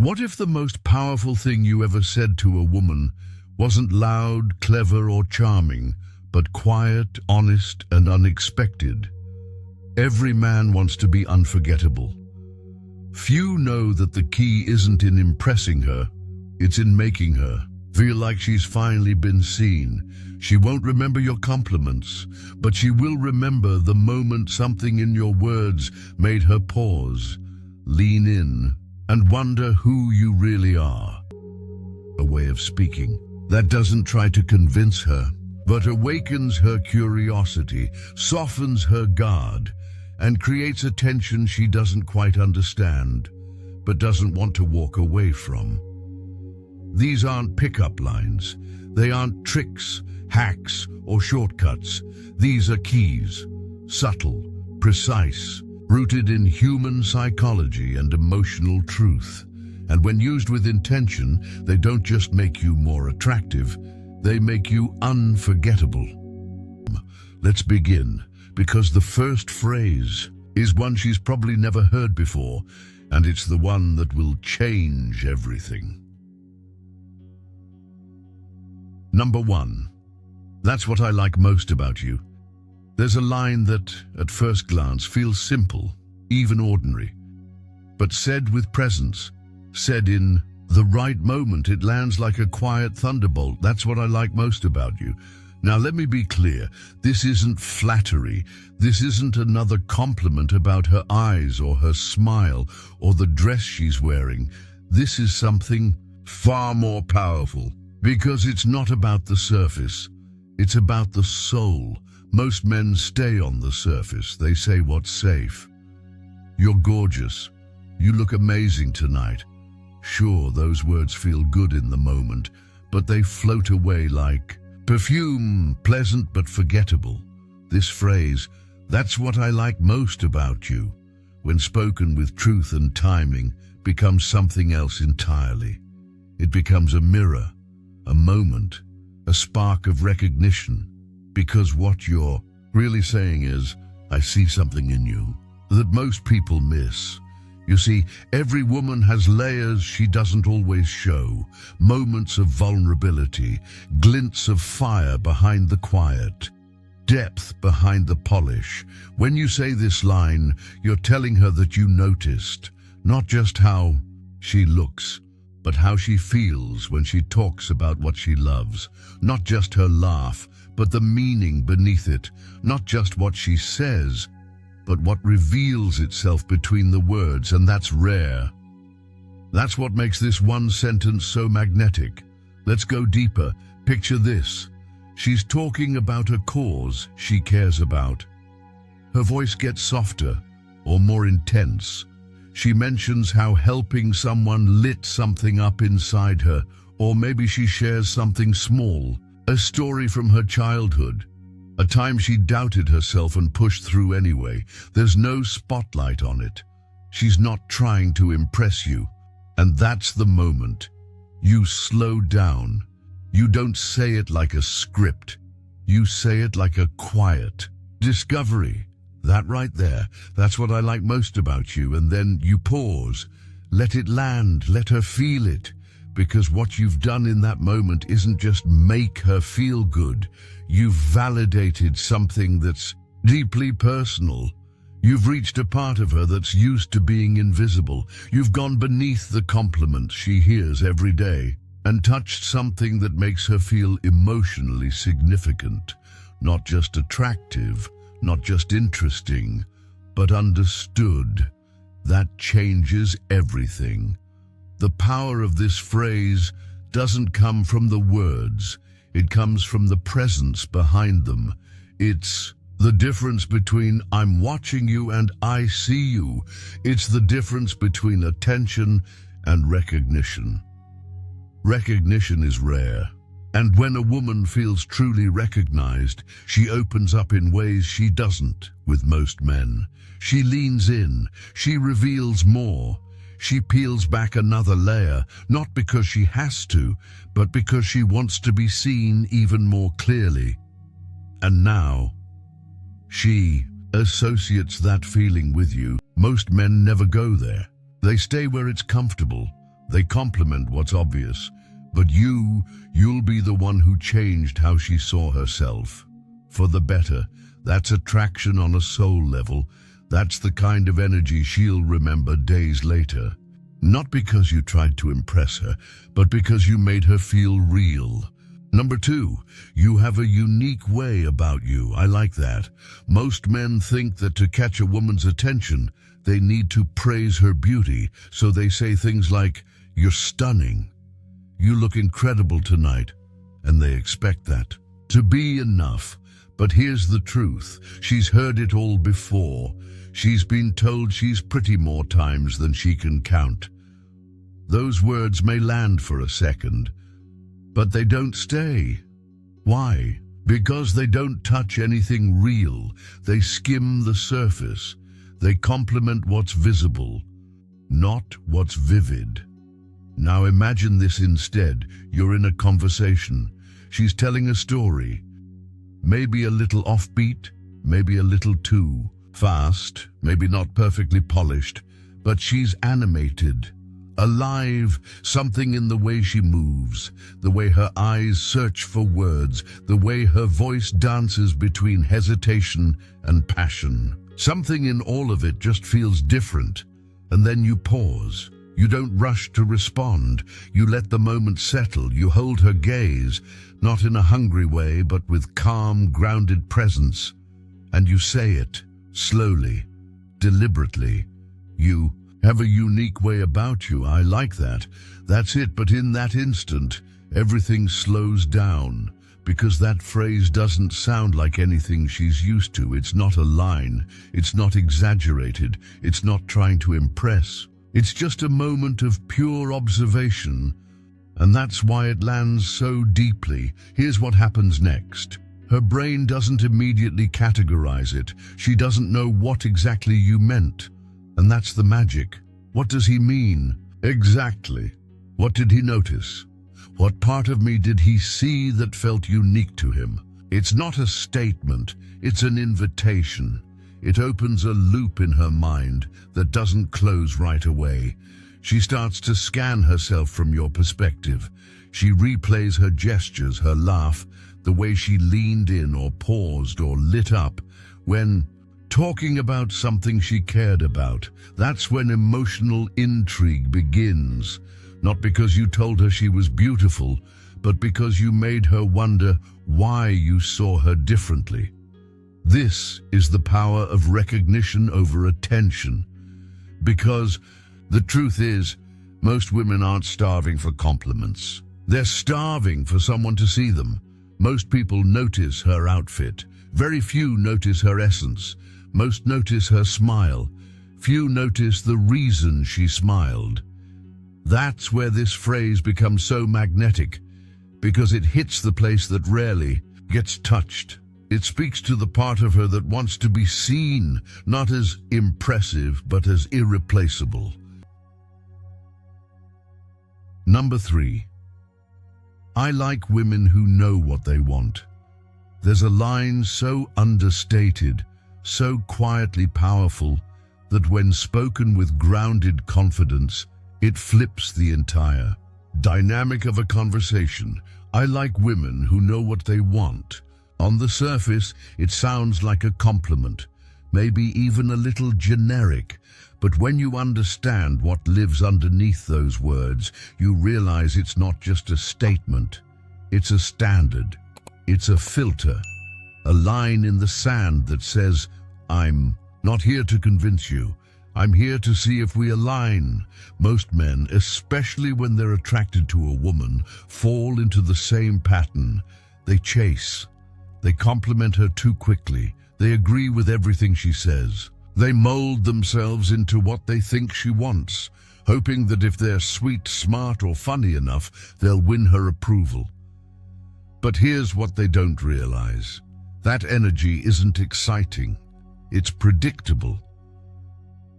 What if the most powerful thing you ever said to a woman wasn't loud, clever, or charming, but quiet, honest, and unexpected? Every man wants to be unforgettable. Few know that the key isn't in impressing her, it's in making her feel like she's finally been seen. She won't remember your compliments, but she will remember the moment something in your words made her pause, lean in, and wonder who you really are. A way of speaking that doesn't try to convince her, but awakens her curiosity, softens her guard, and creates a tension she doesn't quite understand, but doesn't want to walk away from. These aren't pickup lines. They aren't tricks, hacks, or shortcuts. These are keys, subtle, precise, rooted in human psychology and emotional truth. And when used with intention, they don't just make you more attractive, they make you unforgettable. Let's begin, because the first phrase is one she's probably never heard before, and it's the one that will change everything. Number 1. That's what I like most about you. There's a line that, at first glance, feels simple, even ordinary. But said with presence, said in the right moment, it lands like a quiet thunderbolt. That's what I like most about you. Now let me be clear, this isn't flattery. This isn't another compliment about her eyes or her smile or the dress she's wearing. This is something far more powerful. Because it's not about the surface, it's about the soul. Most men stay on the surface. They say what's safe. You're gorgeous. You look amazing tonight. Sure, those words feel good in the moment, but they float away like perfume, pleasant but forgettable. This phrase, that's what I like most about you, when spoken with truth and timing, becomes something else entirely. It becomes a mirror, a moment, a spark of recognition, because what you're really saying is, I see something in you that most people miss. You see, every woman has layers she doesn't always show, moments of vulnerability, glints of fire behind the quiet, depth behind the polish. When you say this line, you're telling her that you noticed, not just how she looks, but how she feels when she talks about what she loves. Not just her laugh, but the meaning beneath it. Not just what she says, but what reveals itself between the words, and that's rare. That's what makes this one sentence so magnetic. Let's go deeper. Picture this. She's talking about a cause she cares about. Her voice gets softer or more intense. She mentions how helping someone lit something up inside her, or maybe she shares something small, a story from her childhood, a time she doubted herself and pushed through anyway. There's no spotlight on it. She's not trying to impress you. And that's the moment. You slow down. You don't say it like a script. You say it like a quiet discovery. That right there, that's what I like most about you. And then you pause, let it land, let her feel it. Because what you've done in that moment isn't just make her feel good. You've validated something that's deeply personal. You've reached a part of her that's used to being invisible. You've gone beneath the compliments she hears every day and touched something that makes her feel emotionally significant, not just attractive, not just interesting, but understood. That changes everything. The power of this phrase doesn't come from the words, it comes from the presence behind them. It's the difference between I'm watching you and I see you. It's the difference between attention and recognition. Recognition is rare. And when a woman feels truly recognized, she opens up in ways she doesn't with most men. She leans in, she reveals more, she peels back another layer, not because she has to, but because she wants to be seen even more clearly. And now, she associates that feeling with you. Most men never go there. They stay where it's comfortable. They complement what's obvious. But you'll be the one who changed how she saw herself. For the better. That's attraction on a soul level. That's the kind of energy she'll remember days later. Not because you tried to impress her, but because you made her feel real. Number 2, you have a unique way about you. I like that. Most men think that to catch a woman's attention, they need to praise her beauty, so they say things like, "You're stunning. You look incredible tonight," and they expect that to be enough. But here's the truth. She's heard it all before. She's been told she's pretty more times than she can count. Those words may land for a second, but they don't stay. Why? Because they don't touch anything real. They skim the surface. They complement what's visible, not what's vivid. Now imagine this instead. You're in a conversation. She's telling a story. Maybe a little offbeat, maybe a little too fast, maybe not perfectly polished, but she's animated, alive, something in the way she moves, the way her eyes search for words, the way her voice dances between hesitation and passion. Something in all of it just feels different. And then you pause. You don't rush to respond. You let the moment settle. You hold her gaze, not in a hungry way, but with calm, grounded presence. And you say it, slowly, deliberately. You have a unique way about you. I like that. That's it. But in that instant, everything slows down, because that phrase doesn't sound like anything she's used to. It's not a line. It's not exaggerated. It's not trying to impress. It's just a moment of pure observation, and that's why it lands so deeply. Here's what happens next. Her brain doesn't immediately categorize it. She doesn't know what exactly you meant, and that's the magic. What does he mean? Exactly. What did he notice? What part of me did he see that felt unique to him? It's not a statement, it's an invitation. It opens a loop in her mind that doesn't close right away. She starts to scan herself from your perspective. She replays her gestures, her laugh, the way she leaned in or paused or lit up when talking about something she cared about. That's when emotional intrigue begins. Not because you told her she was beautiful, but because you made her wonder why you saw her differently. This is the power of recognition over attention. Because the truth is, most women aren't starving for compliments. They're starving for someone to see them. Most people notice her outfit. Very few notice her essence. Most notice her smile. Few notice the reason she smiled. That's where this phrase becomes so magnetic, because it hits the place that rarely gets touched. It speaks to the part of her that wants to be seen, not as impressive, but as irreplaceable. Number 3. I like women who know what they want. There's a line so understated, so quietly powerful, that when spoken with grounded confidence, it flips the entire dynamic of a conversation. I like women who know what they want. On the surface, it sounds like a compliment, maybe even a little generic, but when you understand what lives underneath those words, you realize it's not just a statement, it's a standard, it's a filter, a line in the sand that says, "I'm not here to convince you, I'm here to see if we align." Most men, especially when they're attracted to a woman, fall into the same pattern. They chase. They compliment her too quickly. They agree with everything she says. They mold themselves into what they think she wants, hoping that if they're sweet, smart, or funny enough, they'll win her approval. But here's what they don't realize. That energy isn't exciting. It's predictable.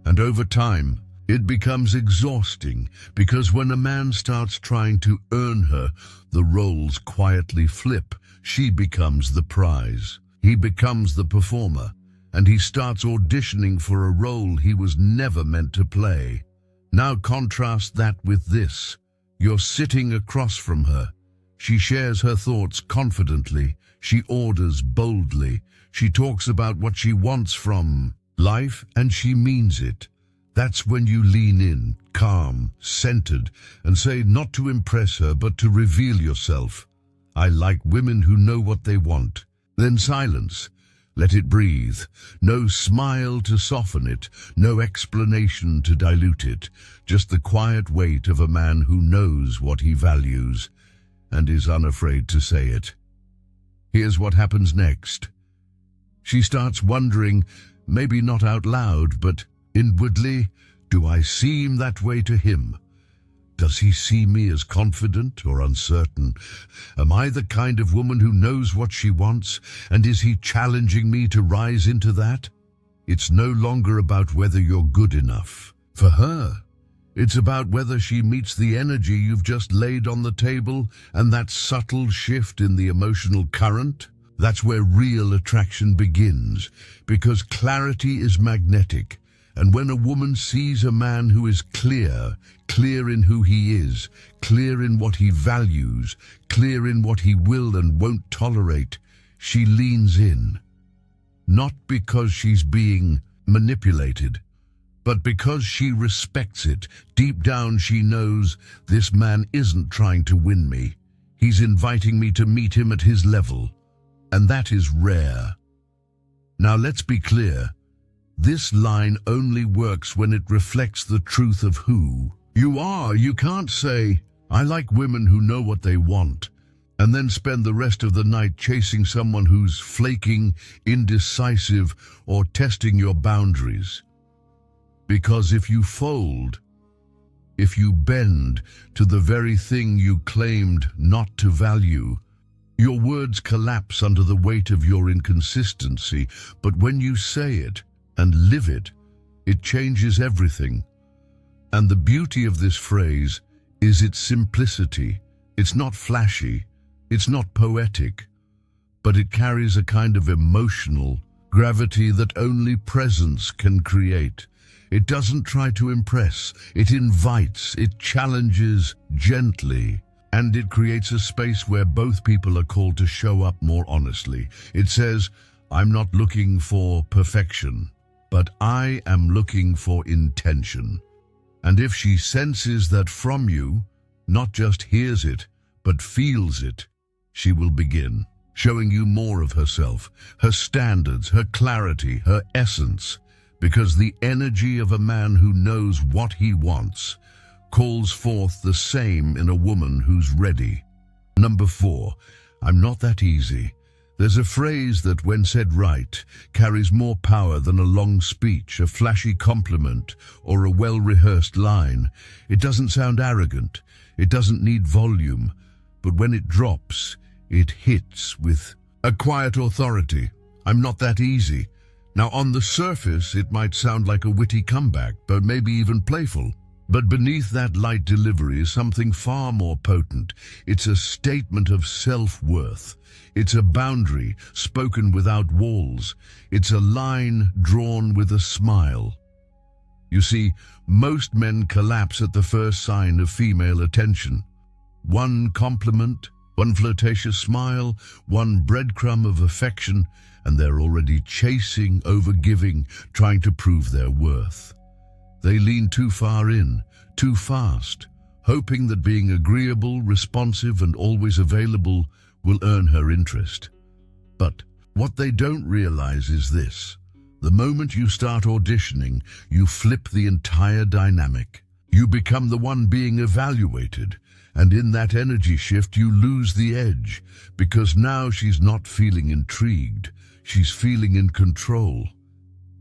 And over time, it becomes exhausting, because when a man starts trying to earn her, the roles quietly flip. She becomes the prize. He becomes the performer, and he starts auditioning for a role he was never meant to play. Now contrast that with this. You're sitting across from her. She shares her thoughts confidently. She orders boldly. She talks about what she wants from life, and she means it. That's when you lean in, calm, centered, and say not to impress her, but to reveal yourself. I like women who know what they want. Then silence. Let it breathe. No smile to soften it, no explanation to dilute it. Just the quiet weight of a man who knows what he values and is unafraid to say it. Here's what happens next. She starts wondering, maybe not out loud, but inwardly, do I seem that way to him? Does he see me as confident or uncertain? Am I the kind of woman who knows what she wants, and is he challenging me to rise into that? It's no longer about whether you're good enough. For her, it's about whether she meets the energy you've just laid on the table, and that subtle shift in the emotional current. That's where real attraction begins, because clarity is magnetic. And when a woman sees a man who is clear in who he is, clear in what he values, clear in what he will and won't tolerate, she leans in. Not because she's being manipulated, but because she respects it. Deep down she knows this man isn't trying to win me. He's inviting me to meet him at his level. And that is rare. Now let's be clear. This line only works when it reflects the truth of who you are. You can't say, I like women who know what they want, and then spend the rest of the night chasing someone who's flaking, indecisive, or testing your boundaries. Because if you fold, if you bend to the very thing you claimed not to value, your words collapse under the weight of your inconsistency. But when you say it and live it, it changes everything. And the beauty of this phrase is its simplicity. It's not flashy, it's not poetic, but it carries a kind of emotional gravity that only presence can create. It doesn't try to impress, it invites, it challenges gently, and it creates a space where both people are called to show up more honestly. It says, I'm not looking for perfection, but I am looking for intention. And if she senses that from you, not just hears it, but feels it, she will begin showing you more of herself, her standards, her clarity, her essence, because the energy of a man who knows what he wants calls forth the same in a woman who's ready. Number 4, I'm not that easy. There's a phrase that, when said right, carries more power than a long speech, a flashy compliment, or a well-rehearsed line. It doesn't sound arrogant. It doesn't need volume. But when it drops, it hits with a quiet authority. I'm not that easy. Now, on the surface, it might sound like a witty comeback, but maybe even playful. But beneath that light delivery is something far more potent. It's a statement of self-worth. It's a boundary spoken without walls. It's a line drawn with a smile. You see, most men collapse at the first sign of female attention. One compliment, one flirtatious smile, one breadcrumb of affection, and they're already chasing, overgiving, trying to prove their worth. They lean too far in, too fast, hoping that being agreeable, responsive, and always available will earn her interest. But what they don't realize is this. The moment you start auditioning, you flip the entire dynamic. You become the one being evaluated, and in that energy shift you lose the edge, because now she's not feeling intrigued, she's feeling in control.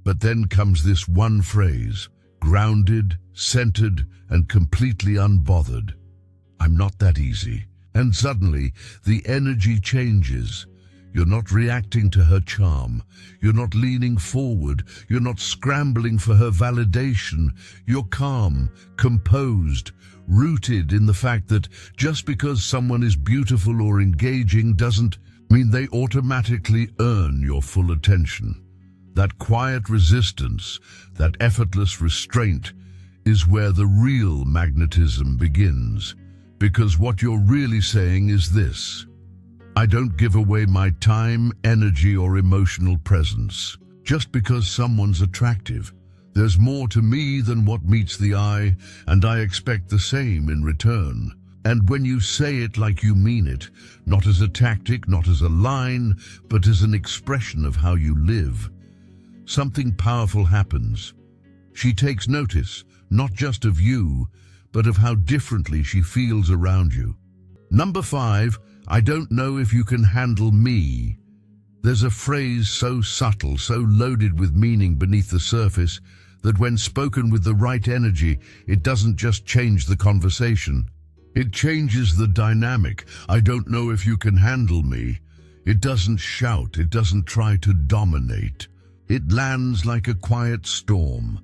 But then comes this one phrase, grounded, centered, and completely unbothered. I'm not that easy. And suddenly, the energy changes. You're not reacting to her charm. You're not leaning forward. You're not scrambling for her validation. You're calm, composed, rooted in the fact that just because someone is beautiful or engaging doesn't mean they automatically earn your full attention. That quiet resistance, that effortless restraint, is where the real magnetism begins, because what you're really saying is this: I don't give away my time, energy, or emotional presence just because someone's attractive. There's more to me than what meets the eye, and I expect the same in return. And when you say it like you mean it, not as a tactic, not as a line, but as an expression of how you live, something powerful happens. She takes notice, not just of you, but of how differently she feels around you. Number 5, I don't know if you can handle me. There's a phrase so subtle, so loaded with meaning beneath the surface, that when spoken with the right energy, it doesn't just change the conversation. It changes the dynamic. I don't know if you can handle me. It doesn't shout, it doesn't try to dominate. It lands like a quiet storm.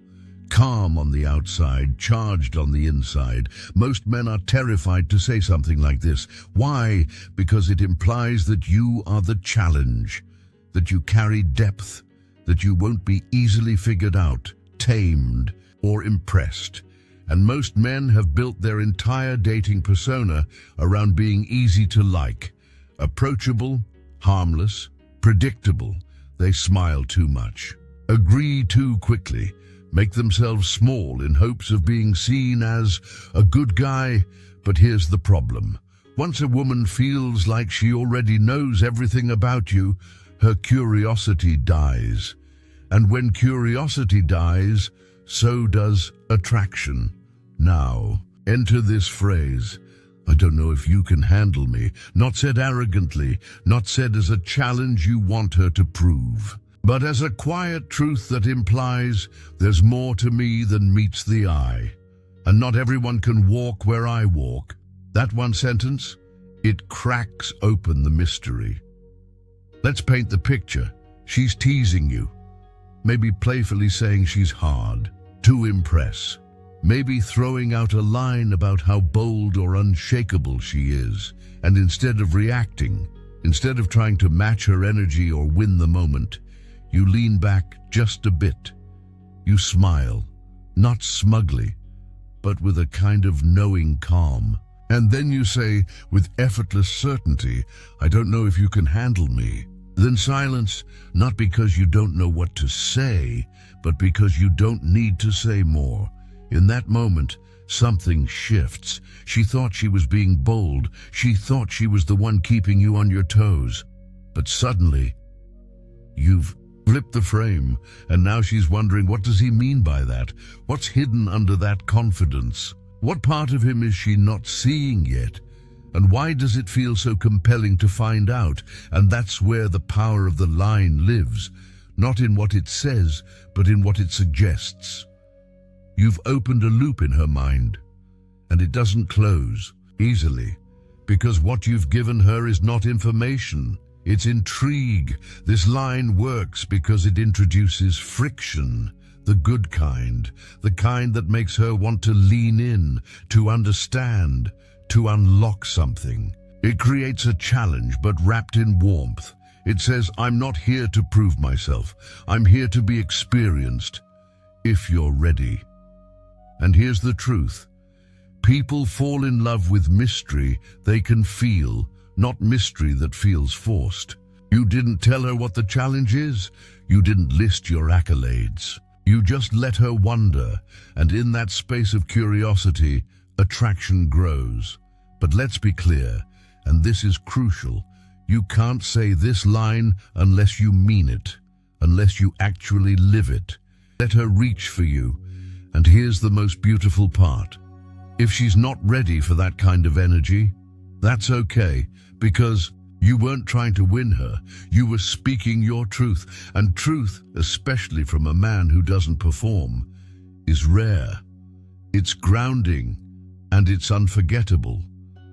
Calm on the outside, charged on the inside. Most men are terrified to say something like this. Why? Because it implies that you are the challenge, that you carry depth, that you won't be easily figured out, tamed, or impressed. And most men have built their entire dating persona around being easy to like, approachable, harmless, predictable. They smile too much, agree too quickly, make themselves small in hopes of being seen as a good guy. But here's the problem. Once a woman feels like she already knows everything about you, her curiosity dies. And when curiosity dies, so does attraction. Now, enter this phrase: I don't know if you can handle me. Not said arrogantly, not said as a challenge you want her to prove, but as a quiet truth that implies there's more to me than meets the eye. And not everyone can walk where I walk. That one sentence, it cracks open the mystery. Let's paint the picture. She's teasing you, maybe playfully saying she's hard to impress, maybe throwing out a line about how bold or unshakable she is. And instead of reacting, instead of trying to match her energy or win the moment, you lean back just a bit. You smile, not smugly, but with a kind of knowing calm. And then you say, with effortless certainty, I don't know if you can handle me. Then silence, not because you don't know what to say, but because you don't need to say more. In that moment, something shifts. She thought she was being bold. She thought she was the one keeping you on your toes. But suddenly, you've flipped the frame, and now she's wondering, what does he mean by that? What's hidden under that confidence? What part of him is she not seeing yet? And why does it feel so compelling to find out? And that's where the power of the line lives, not in what it says, but in what it suggests. You've opened a loop in her mind, and it doesn't close easily, because what you've given her is not information, it's intrigue. This line works because it introduces friction, the good kind, the kind that makes her want to lean in, to understand, to unlock something. It creates a challenge, but wrapped in warmth. It says, I'm not here to prove myself. I'm here to be experienced, if you're ready. And here's the truth. People fall in love with mystery they can feel, not mystery that feels forced. You didn't tell her what the challenge is. You didn't list your accolades. You just let her wonder, and in that space of curiosity, attraction grows. But let's be clear, and this is crucial, you can't say this line unless you mean it, unless you actually live it. Let her reach for you, and here's the most beautiful part. If she's not ready for that kind of energy, that's okay, because you weren't trying to win her. You were speaking your truth, and truth, especially from a man who doesn't perform, is rare. It's grounding, and it's unforgettable.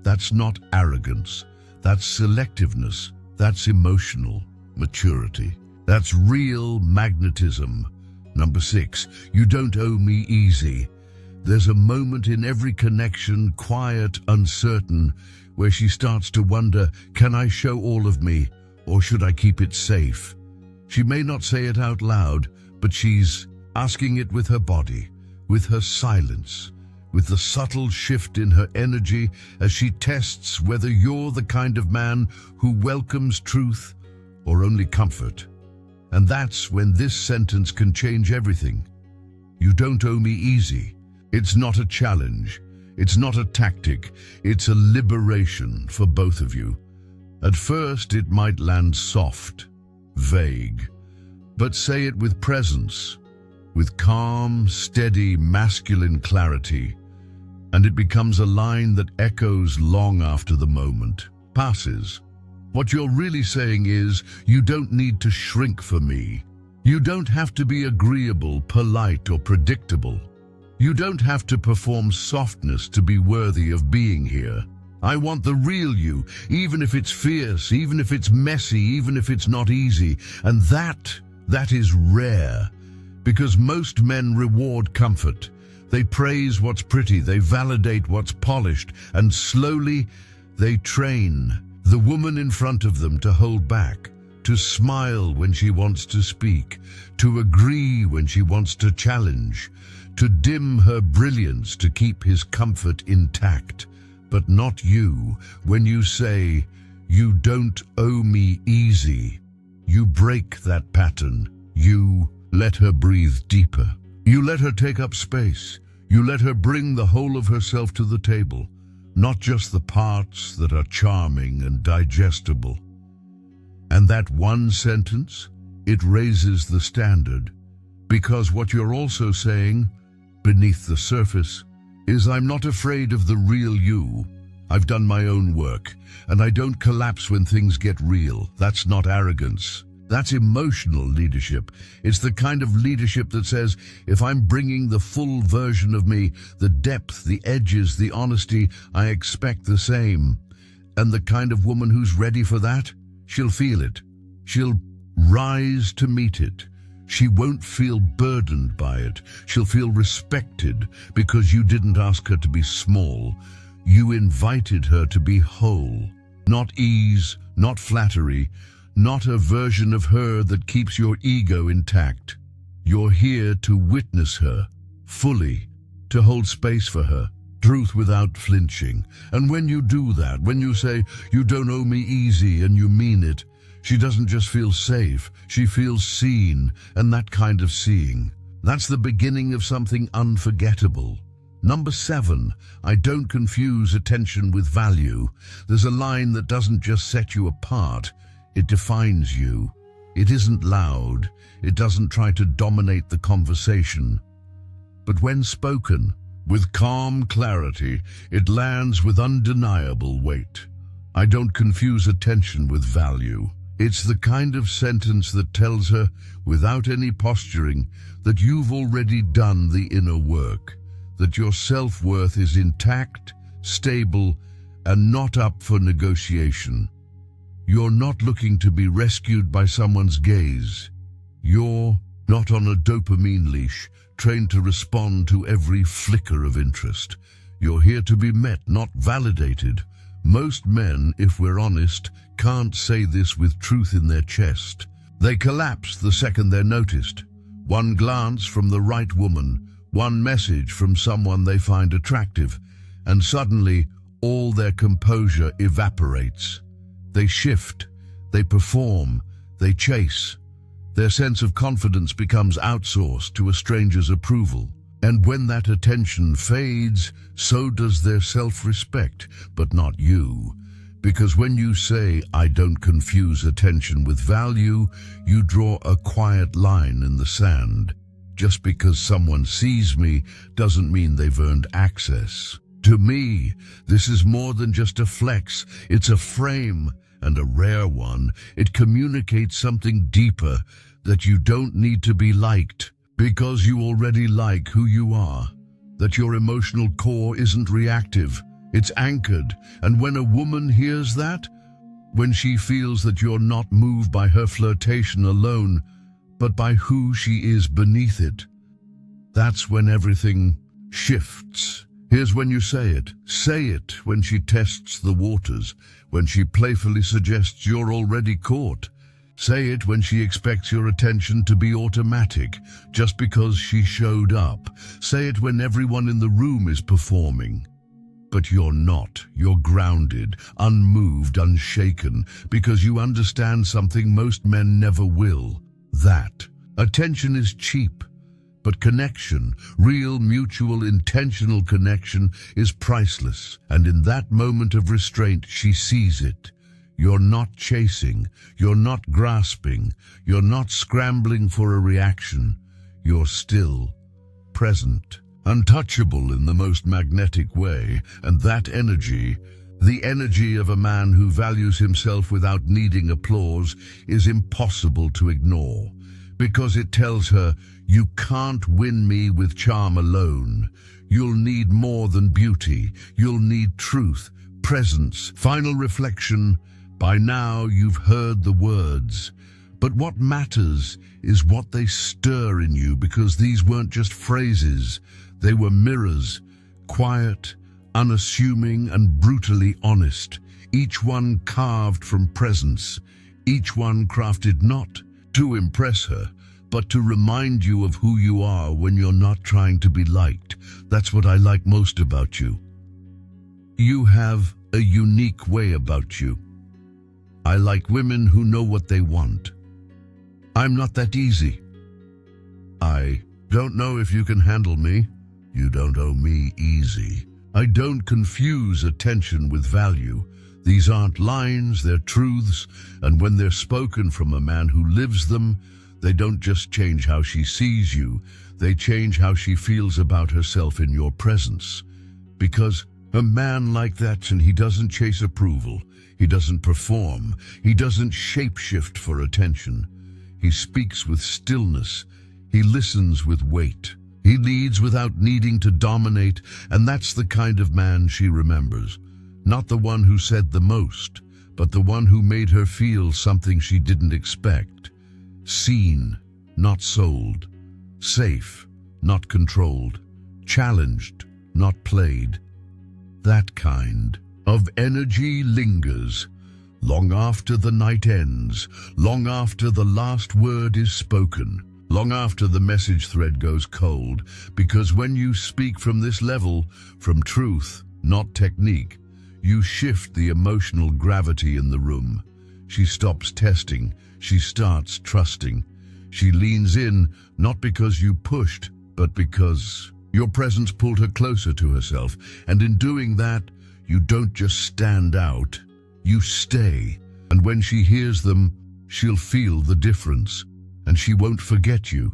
That's not arrogance. That's selectiveness. That's emotional maturity. That's real magnetism. Number 6, you don't owe me easy. There's a moment in every connection, quiet, uncertain, where she starts to wonder, can I show all of me, or should I keep it safe? She may not say it out loud, but she's asking it with her body, with her silence, with the subtle shift in her energy as she tests whether you're the kind of man who welcomes truth or only comfort. And that's when this sentence can change everything. You don't owe me easy. It's not a challenge. It's not a tactic. It's a liberation for both of you. At first, it might land soft, vague, but say it with presence, with calm, steady, masculine clarity, and it becomes a line that echoes long after the moment passes. What you're really saying is, you don't need to shrink for me. You don't have to be agreeable, polite, or predictable. You don't have to perform softness to be worthy of being here. I want the real you, even if it's fierce, even if it's messy, even if it's not easy. And that is rare, because most men reward comfort. They praise what's pretty, they validate what's polished, and slowly they train the woman in front of them to hold back, to smile when she wants to speak, to agree when she wants to challenge, to dim her brilliance to keep his comfort intact. But not you. When you say, "You don't owe me easy," you break that pattern. You let her breathe deeper. You let her take up space. You let her bring the whole of herself to the table, not just the parts that are charming and digestible. And that one sentence, it raises the standard, because what you're also saying, beneath the surface, is, I'm not afraid of the real you. I've done my own work, and I don't collapse when things get real. That's not arrogance. That's emotional leadership. It's the kind of leadership that says, if I'm bringing the full version of me, the depth, the edges, the honesty, I expect the same. And the kind of woman who's ready for that, she'll feel it. She'll rise to meet it. She won't feel burdened by it. She'll feel respected because you didn't ask her to be small. You invited her to be whole. Not ease, not flattery, not a version of her that keeps your ego intact. You're here to witness her fully, to hold space for her, truth without flinching. And when you do that, when you say, "You don't owe me easy," and you mean it, she doesn't just feel safe, she feels seen, and that kind of seeing, that's the beginning of something unforgettable. Number 7, I don't confuse attention with value. There's a line that doesn't just set you apart, it defines you. It isn't loud, it doesn't try to dominate the conversation. But when spoken, with calm clarity, it lands with undeniable weight. I don't confuse attention with value. It's the kind of sentence that tells her, without any posturing, that you've already done the inner work, that your self-worth is intact, stable, and not up for negotiation. You're not looking to be rescued by someone's gaze. You're not on a dopamine leash, trained to respond to every flicker of interest. You're here to be met, not validated. Most men, if we're honest, can't say this with truth in their chest. They collapse the second they're noticed. One glance from the right woman, one message from someone they find attractive, and suddenly all their composure evaporates. They shift, they perform, they chase. Their sense of confidence becomes outsourced to a stranger's approval. And when that attention fades, so does their self-respect, but not you. Because when you say, "I don't confuse attention with value," you draw a quiet line in the sand. Just because someone sees me doesn't mean they've earned access. To me, this is more than just a flex. It's a frame, and a rare one. It communicates something deeper, that you don't need to be liked, because you already like who you are. That your emotional core isn't reactive, it's anchored. And when a woman hears that, when she feels that you're not moved by her flirtation alone, but by who she is beneath it, that's when everything shifts. Here's when you say it. Say it when she tests the waters, when she playfully suggests you're already caught. Say it when she expects your attention to be automatic, just because she showed up. Say it when everyone in the room is performing. But you're not. You're grounded, unmoved, unshaken, because you understand something most men never will. That attention is cheap, but connection, real, mutual, intentional connection, is priceless. And in that moment of restraint, she sees it. You're not chasing, you're not grasping, you're not scrambling for a reaction. You're still, present, untouchable in the most magnetic way. And that energy, the energy of a man who values himself without needing applause, is impossible to ignore. Because it tells her, you can't win me with charm alone. You'll need more than beauty. You'll need truth, presence, final reflection. By now you've heard the words, but what matters is what they stir in you, because these weren't just phrases, they were mirrors, quiet, unassuming and brutally honest, each one carved from presence, each one crafted not to impress her, but to remind you of who you are when you're not trying to be liked. That's what I like most about you. You have a unique way about you. I like women who know what they want. I'm not that easy. I don't know if you can handle me. You don't owe me easy. I don't confuse attention with value. These aren't lines, they're truths, and when they're spoken from a man who lives them, they don't just change how she sees you, they change how she feels about herself in your presence. Because a man like that, and he doesn't chase approval, he doesn't perform, he doesn't shapeshift for attention. He speaks with stillness, he listens with weight, he leads without needing to dominate, and that's the kind of man she remembers. Not the one who said the most, but the one who made her feel something she didn't expect. Seen, not sold. Safe, not controlled. Challenged, not played. That kind of energy lingers, long after the night ends, long after the last word is spoken, long after the message thread goes cold, because when you speak from this level, from truth, not technique, you shift the emotional gravity in the room. She stops testing, she starts trusting. She leans in, not because you pushed, but because your presence pulled her closer to herself. And in doing that, you don't just stand out, you stay. And when she hears them, she'll feel the difference, and she won't forget you.